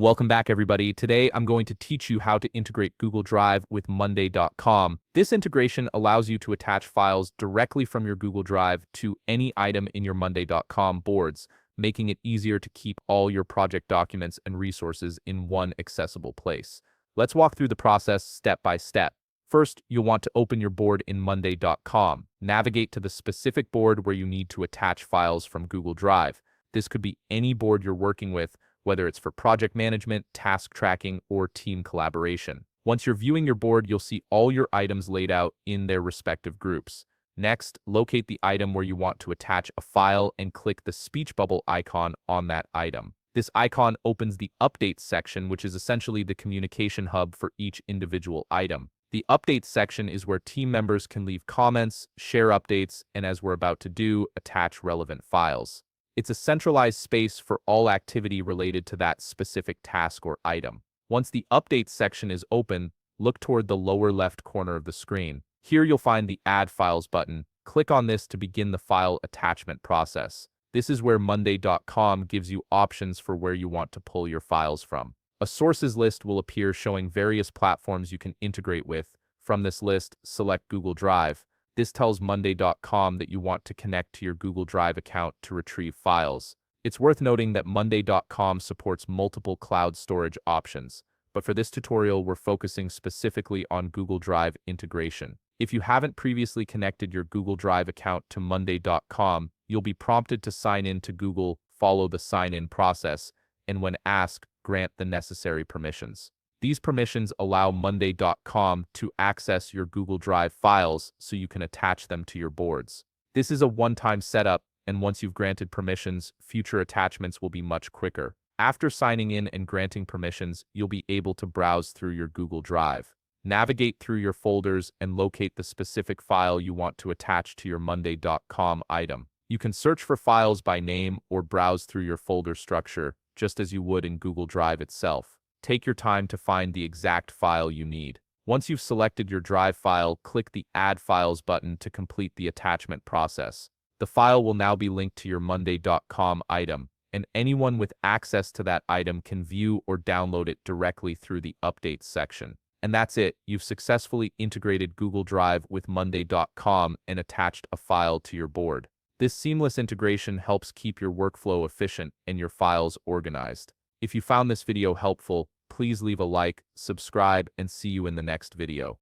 Welcome back, everybody. Today, I'm going to teach you how to integrate Google Drive with Monday.com. This integration allows you to attach files directly from your Google Drive to any item in your Monday.com boards, making it easier to keep all your project documents and resources in one accessible place. Let's walk through the process step by step. First, you'll want to open your board in Monday.com. Navigate to the specific board where you need to attach files from Google Drive. This could be any board you're working with, whether it's for project management, task tracking, or team collaboration. Once you're viewing your board, you'll see all your items laid out in their respective groups. Next, locate the item where you want to attach a file and click the speech bubble icon on that item. This icon opens the Updates section, which is essentially the communication hub for each individual item. The Updates section is where team members can leave comments, share updates, and as we're about to do, attach relevant files. It's a centralized space for all activity related to that specific task or item. Once the Updates section is open, look toward the lower left corner of the screen. Here you'll find the Add Files button. Click on this to begin the file attachment process. This is where Monday.com gives you options for where you want to pull your files from. A sources list will appear showing various platforms you can integrate with. From this list, select Google Drive. This tells Monday.com that you want to connect to your Google Drive account to retrieve files. It's worth noting that Monday.com supports multiple cloud storage options, but for this tutorial, we're focusing specifically on Google Drive integration. If you haven't previously connected your Google Drive account to Monday.com, you'll be prompted to sign in to Google, follow the sign-in process, and when asked, grant the necessary permissions. These permissions allow Monday.com to access your Google Drive files so you can attach them to your boards. This is a one-time setup, and once you've granted permissions, future attachments will be much quicker. After signing in and granting permissions, you'll be able to browse through your Google Drive. Navigate through your folders and locate the specific file you want to attach to your Monday.com item. You can search for files by name or browse through your folder structure, just as you would in Google Drive itself. Take your time to find the exact file you need. Once you've selected your Drive file, click the Add Files button to complete the attachment process. The file will now be linked to your Monday.com item, and anyone with access to that item can view or download it directly through the Updates section. And that's it. You've successfully integrated Google Drive with Monday.com and attached a file to your board. This seamless integration helps keep your workflow efficient and your files organized. If you found this video helpful, please leave a like, subscribe, and see you in the next video.